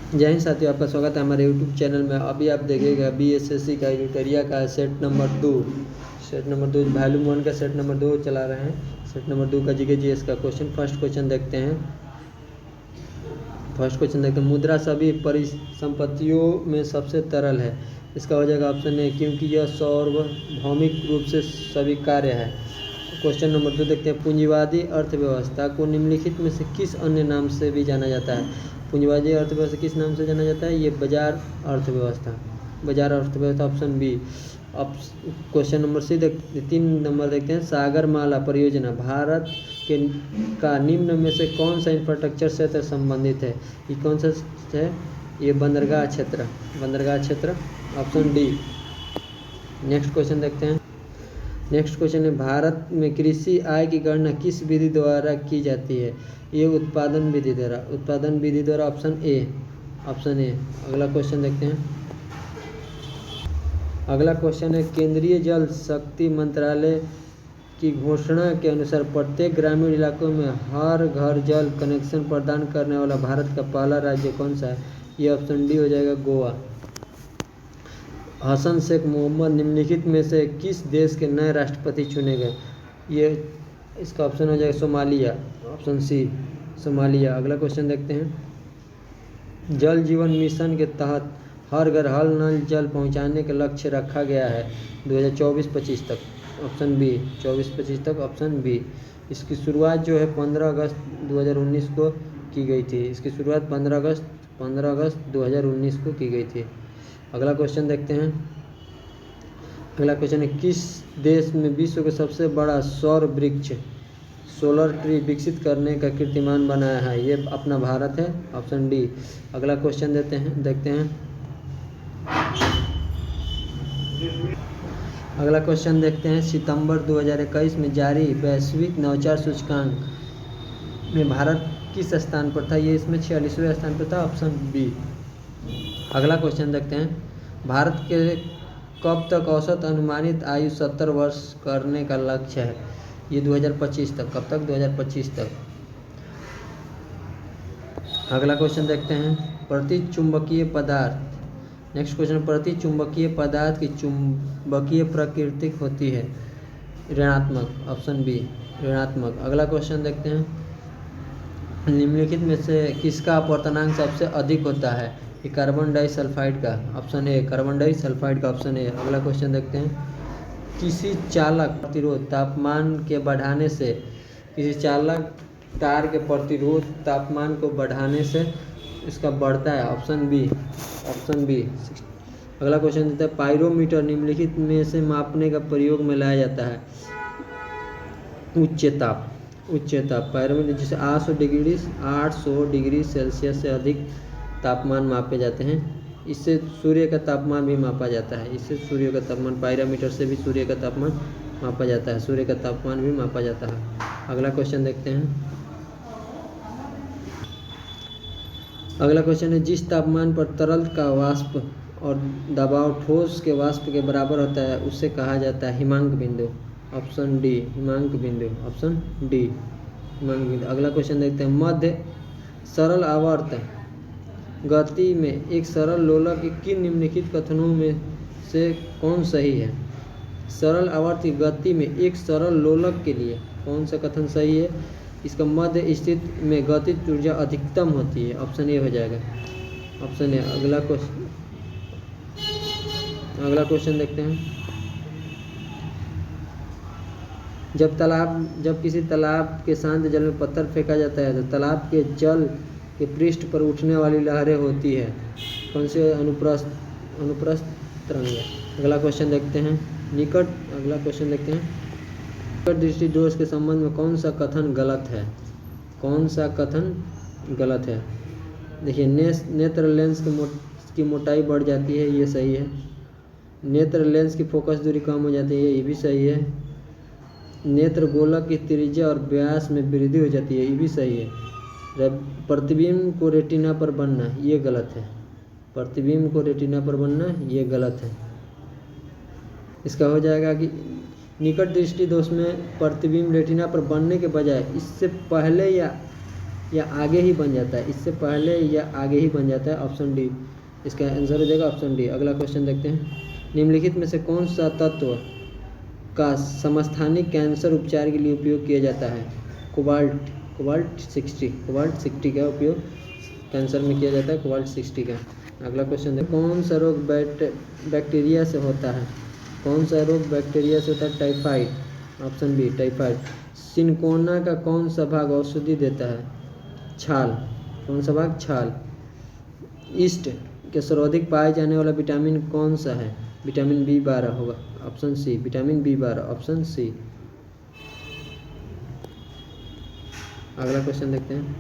जय हिंद साथियों, आपका स्वागत है हमारे यूट्यूब चैनल में। अभी आप देखिएगा बीएसएससी का यूटरिया का सेट नंबर 2 वॉल्यूम 1 का सेट नंबर 2 चला रहे हैं। सेट नंबर 2 का जीके जीएस का क्वेश्चन फर्स्ट क्वेश्चन देखते हैं। मुद्रा सभी परिसंपत्तियों में सबसे तरल है। इसका हो जाएगा ऑप्शन ए, क्योंकि यह सार्वभौमिक रूप से स्वीकार्य है। क्वेश्चन नंबर 2 देखते हैं, पूंजीवादी अर्थव्यवस्था को निम्नलिखित में से किस अन्य नाम से भी जाना जाता है। पूंजीवादी अर्थव्यवस्था किस नाम से जाना जाता है? ये बाजार अर्थव्यवस्था ऑप्शन बी। अब क्वेश्चन नंबर 3 नंबर देखते हैं, सागरमाला परियोजना भारत का निम्न में से कौन सा इंफ्रास्ट्रक्चर क्षेत्र संबंधित है? ये कौन सा है? ये बंदरगाह क्षेत्र ऑप्शन डी। नेक्स्ट क्वेश्चन देखते हैं। नेक्स्ट क्वेश्चन है, भारत में कृषि आय की गणना किस विधि द्वारा की जाती है? ये उत्पादन विधि द्वारा ऑप्शन ए। अगला क्वेश्चन देखते हैं। अगला क्वेश्चन है, केंद्रीय जल शक्ति मंत्रालय की घोषणा के अनुसार प्रत्येक ग्रामीण इलाकों में हर घर जल कनेक्शन प्रदान करने वाला भारत का पहला राज्य कौन सा है? ये ऑप्शन डी हो जाएगा, गोवा। हसन शेख मोहम्मद निम्नलिखित में से किस देश के नए राष्ट्रपति चुने गए? ये इसका ऑप्शन हो जाएगा सोमालिया, ऑप्शन सी सोमालिया। अगला क्वेश्चन देखते हैं, जल जीवन मिशन के तहत हर घर हर नल जल पहुंचाने का लक्ष्य रखा गया है 2024-25 तक, ऑप्शन बी। 24-25 तक ऑप्शन बी। इसकी शुरुआत जो है 15 अगस्त 2019 को की गई थी। 15 अगस्त 2019 को की गई थी। अगला क्वेश्चन देखते हैं। अगला क्वेश्चन है, किस देश में विश्व का सबसे बड़ा सौर वृक्ष सोलर ट्री विकसित करने का कीर्तिमान बनाया है? ये अपना भारत है, ऑप्शन डी। अगला क्वेश्चन देखते हैं। अगला क्वेश्चन देखते हैं, सितंबर 2021 में जारी वैश्विक नवाचार सूचकांक में भारत किस स्थान पर था? ये इसमें 46वें स्थान पर था, ऑप्शन बी। अगला क्वेश्चन देखते हैं, भारत के कब तक औसत अनुमानित आयु 70 वर्ष करने का लक्ष्य है? ये 2025 तक। कब तक? 2025 तक। अगला क्वेश्चन देखते हैं, प्रतिचुंबकीय पदार्थ। नेक्स्ट क्वेश्चन, प्रतिचुंबकीय पदार्थ की चुंबकीय प्रकृति होती है? ऋणात्मक, ऑप्शन बी ऋणात्मक। अगला क्वेश्चन देखते हैं, निम्नलिखित में से किसका अपवर्तनांक सबसे अधिक होता है? ये कार्बन डाइसल्फाइड का, ऑप्शन ए। कार्बन डाइसल्फाइड का ऑप्शन ए। अगला क्वेश्चन देखते हैं, किसी चालक प्रतिरोध तापमान के बढ़ाने से तार के प्रतिरोध तापमान को बढ़ाने से इसका बढ़ता है, ऑप्शन बी। अगला क्वेश्चन देता है, पायरोमीटर निम्नलिखित में से मापने का प्रयोग में लाया जाता है? उच्च ताप पायरोमीटर, जिसे 800 डिग्री सेल्सियस से अधिक तापमान मापे जाते हैं। इससे सूर्य का तापमान भी मापा जाता है। पायरोमीटर से भी सूर्य का तापमान मापा जाता है। अगला क्वेश्चन देखते हैं। अगला क्वेश्चन है, जिस तापमान पर तरल का वाष्प और दबाव ठोस के वाष्प के बराबर होता है उसे कहा जाता है हिमांक बिंदु, ऑप्शन डी। ऑप्शन डी, हिमांक बिंदु। अगला क्वेश्चन देखते हैं, मध्य सरल आवर्त गति में एक सरल लोलक के किन निम्नलिखित कथनों में से कौन सही है? सरल आवर्त गति में एक सरल लोलक के लिए कौन सा कथन सही है? इसका मध्य स्थिति में गतिज ऊर्जा अधिकतम होती है, ऑप्शन ए हो जाएगा, ऑप्शन ए। अगला क्वेश्चन देखते हैं, जब किसी तालाब के शांत जल में पत्थर फेंका जाता है तो तालाब के जल के पृष्ठ पर उठने वाली लहरें होती है? कौन से? अनुप्रस्थ तरंग। अगला क्वेश्चन देखते हैं, निकट दृष्टि दोष के संबंध में कौन सा कथन गलत है? देखिए, नेत्र लेंस की मोटाई बढ़ जाती है, ये सही है। नेत्र लेंस की फोकस दूरी कम हो जाती है, ये भी सही है। नेत्र गोलक की त्रिज्या और व्यास में वृद्धि हो जाती है, ये भी सही है। प्रतिबिंब को रेटिना पर बनना, ये गलत है। इसका हो जाएगा कि निकट दृष्टि दोष में प्रतिबिंब रेटिना पर बनने के बजाय इससे पहले या या आगे ही बन जाता है, इससे पहले या आगे ही बन जाता है, ऑप्शन डी इसका आंसर हो जाएगा, ऑप्शन डी। अगला क्वेश्चन देखते हैं, निम्नलिखित में से कौन सा तत्व का समस्थानिक कैंसर उपचार के लिए उपयोग किया जाता है? कोबाल्ट 60 का उपयोग कैंसर में किया जाता है, कोबाल्ट 60 का। अगला क्वेश्चन देखो, कौन सा रोग बैक्टीरिया से होता है? कौन सा रोग बैक्टीरिया से होता है? Typhoid, option B typhoid. Cinchona का कौन सा भाग औषधि देता है? छाल, कौन सा भाग? छाल। ईस्ट के सर्वाधिक पाए जाने वाला विटामिन कौन सा है? विटामिन B12 होगा, option C, vitamin B12, option C. अगला क्वेश्चन देखते हैं,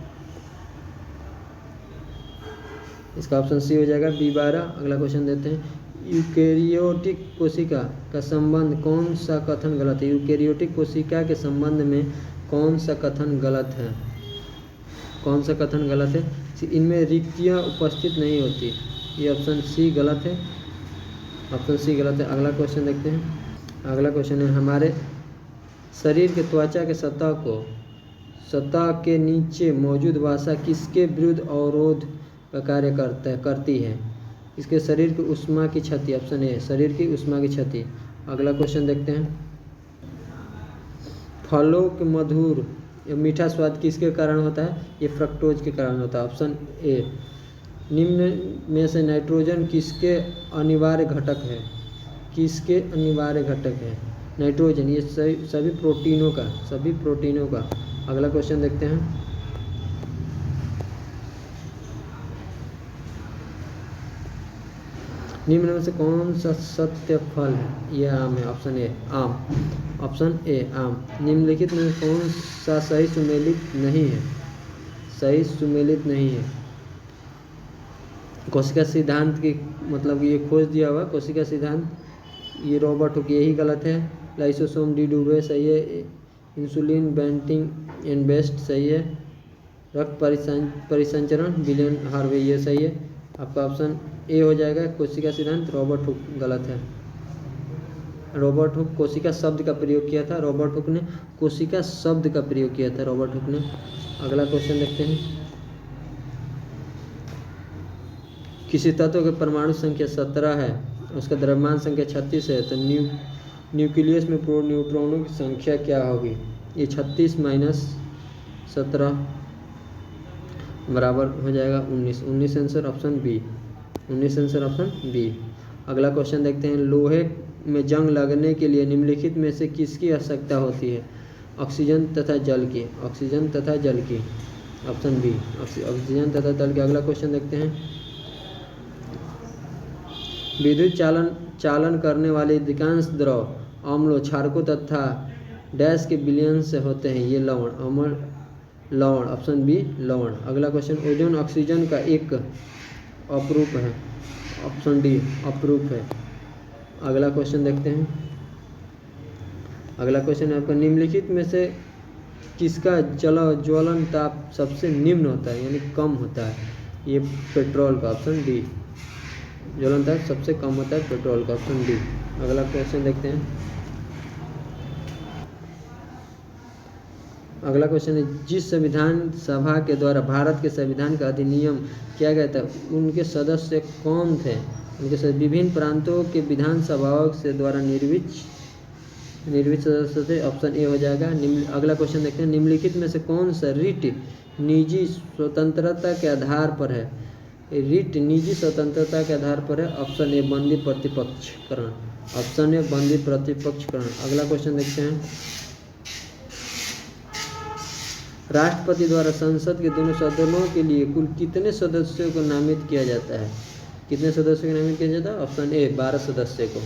इसका ऑप्शन सी हो जाएगा, B12। अगला क्वेश्चन देते हैं, यूकेरियोटिक कोशिका का संबंध कौन सा कथन गलत है? यूकेरियोटिक कोशिका के संबंध में कौन सा कथन गलत है? कौन सा कथन गलत है? इनमें रिक्तियाँ उपस्थित नहीं होती, ये ऑप्शन सी गलत है, ऑप्शन सी गलत है। अगला क्वेश्चन देखते हैं, अगला क्वेश्चन है, हमारे शरीर के त्वचा के सतह के नीचे मौजूद वसा किसके विरुद्ध अवरोध का कार्य करती है? इसके शरीर की ऊष्मा की क्षति, ऑप्शन ए शरीर की ऊष्मा की क्षति। अगला क्वेश्चन देखते हैं, फलों के मधुर या मीठा स्वाद किसके कारण होता है? ये फ्रक्टोज के कारण होता है, ऑप्शन ए। निम्न में से नाइट्रोजन किसके अनिवार्य घटक है? किसके अनिवार्य घटक है नाइट्रोजन? ये सभी प्रोटीनों का। अगला क्वेश्चन देखते हैं, निम्न में से कौन सा सत्य फल है? ये आम है, ऑप्शन ए आम, ऑप्शन ए आम। निम्नलिखित में कौन सा सही सुमेलित नहीं है? सही सुमेलित नहीं है। कोशिका सिद्धांत की मतलब ये खोज दिया हुआ कोशिका सिद्धांत, ये रॉबर्ट हुक, यही गलत है। लाइसोसोम डी डुबे सही है, इंसुलिन बेंटिंग एंड बेस्ट सही है, रक्त परिसंचरण विलियम हार्वे ये सही है। आपका ऑप्शन ए हो जाएगा, कोशिका सिद्धांत रॉबर्ट हुक गलत है। रॉबर्ट हुक कोशिका शब्द का प्रयोग किया था, रॉबर्ट हुक ने कोशिका शब्द का प्रयोग किया था, रॉबर्ट हुक ने। अगला क्वेश्चन देखते हैं, किसी तत्व के परमाणु संख्या 17 है, उसका द्रव्यमान संख्या 36 है, तो न्यूक्लियस में न्यूट्रॉनों की संख्या क्या होगी? ये 36 माइनस 17 बराबर हो जाएगा 19। 19 answer option B, 19 answer option B. अगला क्वेश्चन देखते हैं, लोहे में जंग लगने के लिए निम्नलिखित में से किसकी आवश्यकता होती है? ऑक्सीजन तथा जल की, ऑक्सीजन तथा जल की, ऑप्शन बी ऑक्सीजन तथा जल की। अगला क्वेश्चन देखते हैं, विद्युत चालन करने वाले अधिकांश द्रव अम्लों, क्षारकों तथा डैश के विलयन से होते हैं, ये लवण, अम्ल लवण, ऑप्शन बी लवण। अगला क्वेश्चन, ओजोन ऑक्सीजन का एक अपरूप है, ऑप्शन डी अपरूप है। अगला क्वेश्चन देखते हैं, अगला क्वेश्चन है आपका, निम्नलिखित में से किसका ज्वलन ताप सबसे निम्न होता है यानी कम होता है? ये पेट्रोल का, ऑप्शन डी। ज्वलन ताप सबसे कम होता है पेट्रोल का, ऑप्शन डी। अगला क्वेश्चन देखते हैं, अगला क्वेश्चन है, जिस संविधान सभा के द्वारा भारत के संविधान का अधिनियम किया गया था, उनके सदस्य कौन थे? उनके विभिन्न प्रांतों के विधान सभाओं से द्वारा निर्विच सदस्य थे, ऑप्शन ए हो जाएगा। अगला क्वेश्चन देखते हैं, निम्नलिखित में से कौन सा रिट निजी स्वतंत्रता के आधार पर है? रिट निजी स्वतंत्रता के आधार पर है, ऑप्शन ए बंदी प्रतिपक्षकरण, ऑप्शन ए बंदी प्रतिपक्षकरण। अगला क्वेश्चन देखते हैं, राष्ट्रपति द्वारा संसद के दोनों सदनों के लिए कुल कितने सदस्यों को नामित किया जाता है? कितने सदस्यों को नामित किया जाता है? ऑप्शन ए 12 सदस्य को।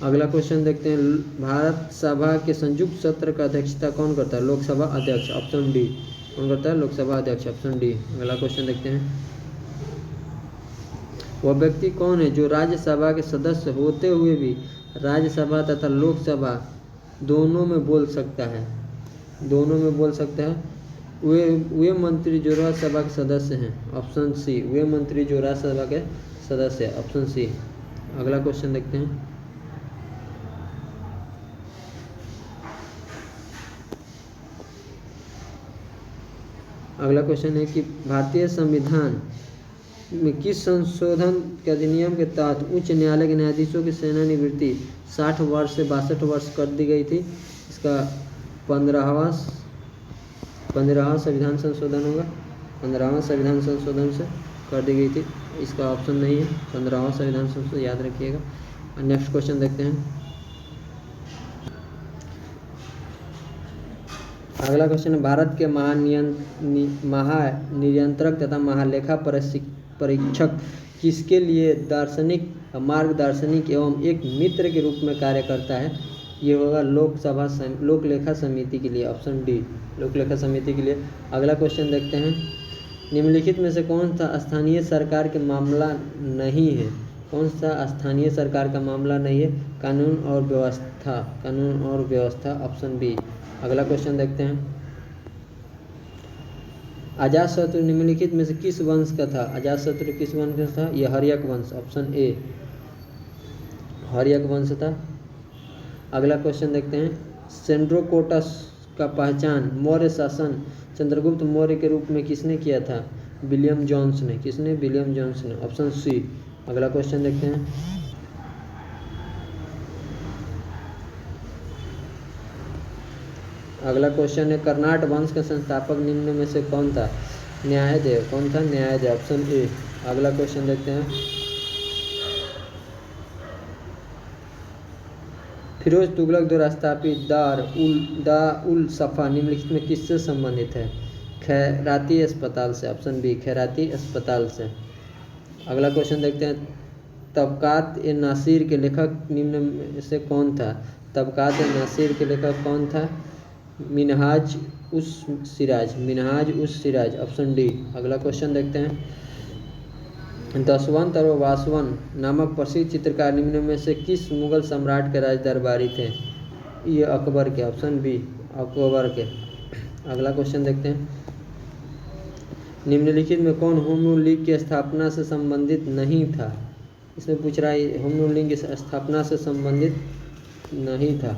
अगला क्वेश्चन देखते हैं, भारत सभा के संयुक्त सत्र का अध्यक्षता कौन करता है? लोकसभा अध्यक्ष, ऑप्शन डी। कौन करता है? लोकसभा अध्यक्ष, ऑप्शन डी। अगला क्वेश्चन देखते हैं, वह व्यक्ति कौन है जो राज्यसभा के सदस्य होते हुए भी राज्यसभा तथा लोकसभा दोनों में बोल सकता है? दोनों में बोल सकता है। वे मंत्री जो राज्यसभा के सदस्य हैं, ऑप्शन सी। वे मंत्री जो राज्यसभा के सदस्य हैं, ऑप्शन सी। अगला क्वेश्चन देखते हैं, अगला क्वेश्चन है कि भारतीय संविधान में किस संशोधन के अधिनियम के तहत उच्च न्यायालय के न्यायाधीशों की सेवानिवृत्ति 60 वर्ष से 62 वर्ष कर दी गई थी? इसका 15वां संविधान संशोधन होगा। 15वां संविधान संशोधन से कर दी गई थी। इसका ऑप्शन नहीं है, 15वां संविधान संशोधन याद रखिएगा। और नेक्स्ट क्वेश्चन देखते हैं। अगला क्वेश्चन है भारत के महानियंत्रक तथा महालेखा परीक्षक किसके लिए दार्शनिक, मार्गदर्शनिक एवं एक मित्र के रूप में कार्य करता है? ये होगा लोकलेखा समिति के लिए, ऑप्शन डी, लोकलेखा समिति के लिए। अगला क्वेश्चन देखते हैं। निम्नलिखित में से कौन सा स्थानीय सरकार के मामला नहीं है? कौन सा स्थानीय सरकार का मामला नहीं है? कानून और व्यवस्था, ऑप्शन बी। अगला क्वेश्चन देखते हैं। अजातशत्रु निम्नलिखित में से किस वंश का था? अजातशत्रु किस वंश का था? यह हर्यक वंश, ऑप्शन ए, हर्यक वंश था। अगला क्वेश्चन देखते हैं। सेंड्रोकोटस का पहचान मौर्य शासन चंद्रगुप्त मौर्य के रूप में किसने किया था? विलियम जोन्स ने। किसने? विलियम जोन्स ने, ऑप्शन सी। अगला क्वेश्चन देखते हैं। अगला क्वेश्चन है कर्नाट वंश का संस्थापक निम्न में से कौन था? न्यायदेव। कौन था? न्यायदेव, ऑप्शन ए। अगला क्वेश्चन देखते हैं। फिरोज तुगलक द्वारा स्थापित दारुल सफा निम्नलिखित में किससे संबंधित है? खैराती अस्पताल से, ऑप्शन बी, खैराती अस्पताल से। अगला क्वेश्चन देखते हैं। तबकात ए नासिर के लेखक निम्न में से कौन था? तबकात ए नासिर के लेखक कौन था? मिनहाज उस सिराज, ऑप्शन डी। अगला क्वेश्चन देखते हैं। दशवंत और वासवन नामक प्रसिद्ध चित्रकार निम्न में से किस मुगल सम्राट के राज दरबारी थे? ये अकबर के, ऑप्शन बी, अकबर के। अगला क्वेश्चन देखते हैं। निम्नलिखित में कौन होम रूल लीग की स्थापना से संबंधित नहीं था? इसमें पूछ रहा है होम रूल लीग की स्थापना से संबंधित नहीं था।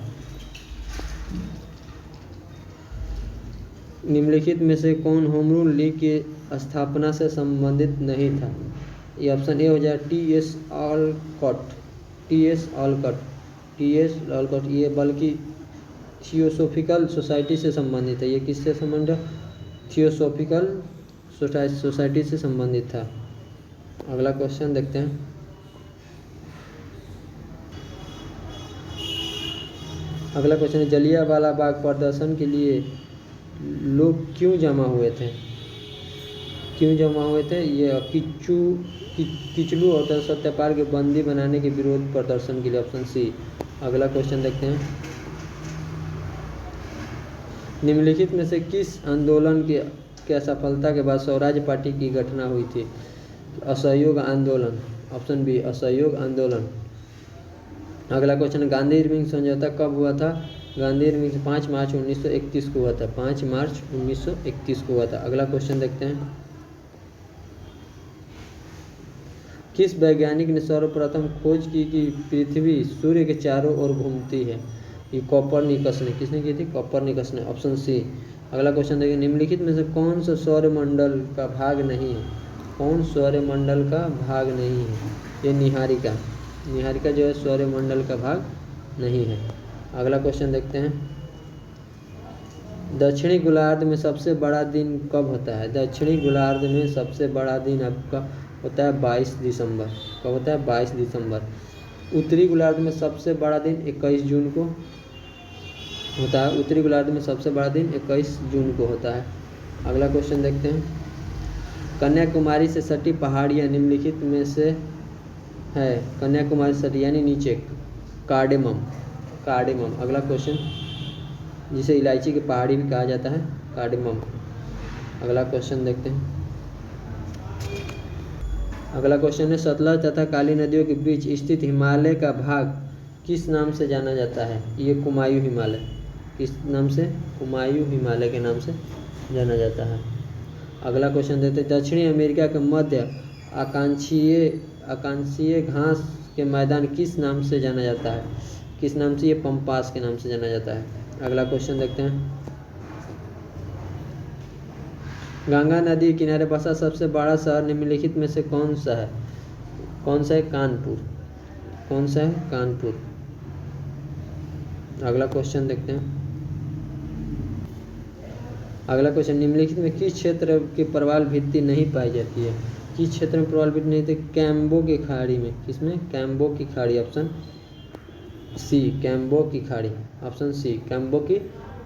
निम्नलिखित में से कौन होम रूल लीग की स्थापना से संबंधित नहीं था? ये ऑप्शन ए हो जाए टी.एस. ऑलकॉट। ये बल्कि थियोसॉफिकल सोसाइटी से संबंधित है। ये किससे संबंधित है? थियोसॉफिकल सोसाइटी से संबंधित था। अगला क्वेश्चन देखते हैं। अगला क्वेश्चन है जलियांवाला बाग प्रदर्शन के लिए लोग क्यों जमा हुए थे? ये किचलू और सत्यापाल के बंदी बनाने के विरोध प्रदर्शन के लिए, ऑप्शन सी। अगला क्वेश्चन देखते हैं। निम्नलिखित में से किस आंदोलन के असफलता के बाद स्वराज पार्टी की घटना हुई थी? असहयोग आंदोलन, ऑप्शन बी, असहयोग आंदोलन। अगला क्वेश्चन गांधी इरविन समझौता कब हुआ था? गांधी इरविन 5 मार्च 1931 को हुआ था। 5 मार्च 1931 को हुआ था। अगला क्वेश्चन देखते हैं। किस वैज्ञानिक ने सर्वप्रथम खोज की कि पृथ्वी सूर्य के चारों ओर घूमती है? ये कॉपरनिकस ने। किसने की थी? कॉपरनिकस ने, ऑप्शन सी। अगला क्वेश्चन देखिए। निम्नलिखित में से कौन सा सौरमंडल का भाग नहीं है? कौन सौरमंडल का भाग नहीं है? ये निहारिका जो है सौरमंडल का भाग नहीं है। अगला क्वेश्चन देखते हैं। दक्षिणी गोलार्ध में सबसे बड़ा दिन कब होता है? दक्षिणी गोलार्ध में सबसे बड़ा दिन आपका होता है 22 दिसंबर। कब होता है? 22 दिसंबर। उत्तरी गोलार्ध में सबसे बड़ा दिन 21 जून को होता है। उत्तरी गोलार्ध में सबसे बड़ा दिन 21 जून को होता है। अगला क्वेश्चन देखते हैं। कन्याकुमारी से सटी पहाड़ियाँ निम्नलिखित में से है? कन्याकुमारी से सटी यानी नीचे, कार्डेमम। अगला क्वेश्चन, जिसे इलायची की पहाड़ी भी कहा जाता है, कार्डेमम। अगला क्वेश्चन देखते हैं। अगला क्वेश्चन है सतलज तथा काली नदियों के बीच स्थित हिमालय का भाग किस नाम से जाना जाता है? ये कुमायूं हिमालय। किस नाम से? कुमायूं हिमालय के नाम से जाना जाता है। अगला क्वेश्चन देखते हैं। दक्षिणी अमेरिका के मध्य आकांक्षीय घास के मैदान किस नाम से जाना जाता है? किस नाम से? ये पंपास के नाम से जाना जाता है। अगला क्वेश्चन देखते हैं। गंगा नदी किनारे बसा सबसे बड़ा शहर निम्नलिखित में से कौन सा है? कौन सा है? कानपुर। कौन सा है? कानपुर। अगला क्वेश्चन देखते हैं। अगला क्वेश्चन, निम्नलिखित में किस क्षेत्र की प्रवाल भित्ति नहीं पाई जाती है? किस क्षेत्र में प्रवाल भित्ति नहीं थी? कैम्बो की खाड़ी में। किसमें? कैम्बो की खाड़ी, ऑप्शन सी, कैम्बो की खाड़ी, ऑप्शन सी, कैम्बो की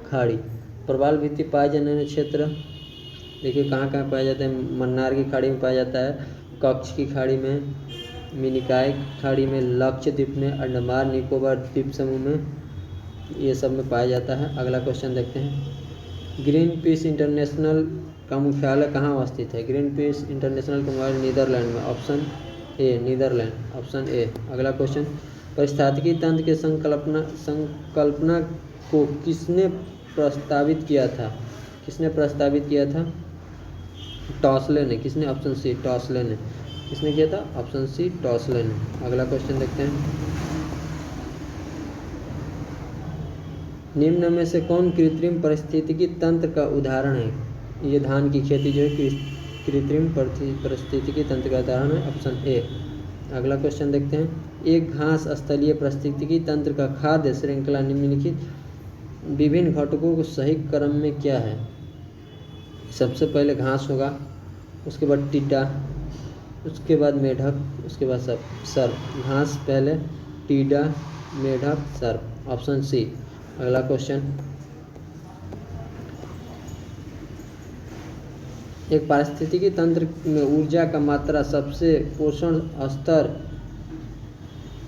खाड़ी। प्रवाल भित्ति पाए जाने वाले क्षेत्र देखिए कहाँ कहाँ पाया जाता है। मन्नार की खाड़ी में पाया जाता है, कच्छ की खाड़ी में, मिनिकॉय की खाड़ी में, लक्षद्वीप में, अंडमान निकोबार द्वीप समूह में, ये सब में पाया जाता है। अगला क्वेश्चन देखते हैं। ग्रीन पीस इंटरनेशनल का मुख्यालय कहाँ अवस्थित है? ग्रीन पीस इंटरनेशनल का मुख्यालय नीदरलैंड में, option A, Netherlands, option A. अगला क्वेश्चन, पारिस्थितिकी तंत्र की संकल्पना को किसने प्रस्तावित किया था? किसने प्रस्तावित किया था? टॉसले ने। किसने? ऑप्शन सी, टॉसले ने। किसने किया था? ऑप्शन सी, टॉसले ने। अगला क्वेश्चन देखते हैं। निम्न में से कौन कृत्रिम पारिस्थितिकी तंत्र का उदाहरण है? ये धान की खेती जो है कृत्रिम पारिस्थितिकी तंत्र का उदाहरण है, ऑप्शन ए। अगला क्वेश्चन देखते हैं। एक घास स्थलीय पारिस्थितिकी तंत्र का खाद्य श्रृंखला निम्नलिखित विभिन्न घटकों को सही क्रम में क्या है? सबसे पहले घास होगा, उसके बाद टिड्डा, उसके बाद मेढक, उसके बाद सर्प। घास पहले, टिड्डा, मेढक, सर्प, ऑप्शन सी। अगला क्वेश्चन, एक पारिस्थितिकी तंत्र में ऊर्जा का मात्रा सबसे पोषण स्तर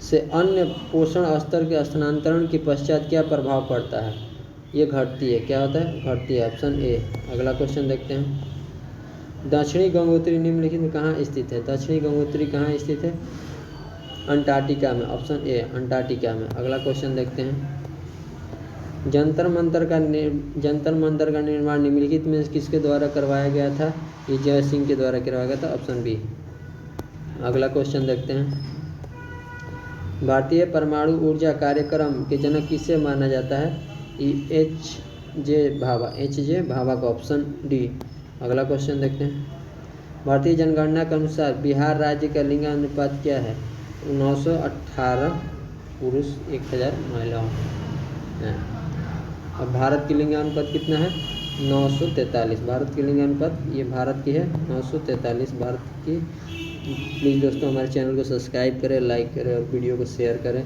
से अन्य पोषण स्तर के स्थानांतरण के पश्चात क्या प्रभाव पड़ता है? ये घटती है। क्या होता है? घटती है, ऑप्शन ए। अगला क्वेश्चन देखते हैं। दक्षिणी गंगोत्री निम्नलिखित में कहाँ स्थित है? दक्षिणी गंगोत्री कहाँ स्थित है? अंटार्कटिका में, ऑप्शन ए, अंटार्कटिका में। अगला क्वेश्चन देखते हैं। जंतर मंतर का निर्माण निम्नलिखित में किसके द्वारा करवाया गया था? ये जय सिंह के द्वारा करवाया गया था, ऑप्शन बी। अगला क्वेश्चन देखते हैं। भारतीय परमाणु ऊर्जा कार्यक्रम के जनक किसे माना जाता है? एच.जे. भाभा, एच.जे. भाभा का, ऑप्शन डी। अगला क्वेश्चन देखते हैं। भारतीय जनगणना के अनुसार बिहार राज्य का लिंगानुपात क्या है? 918 पुरुष 1000 महिलाओं हैं। अब भारत की लिंगानुपात कितना है? 943। भारत की लिंगानुपात, ये भारत की है, 943 भारत की। प्लीज़ दोस्तों हमारे चैनल को सब्सक्राइब करें, लाइक करें और वीडियो को शेयर करें।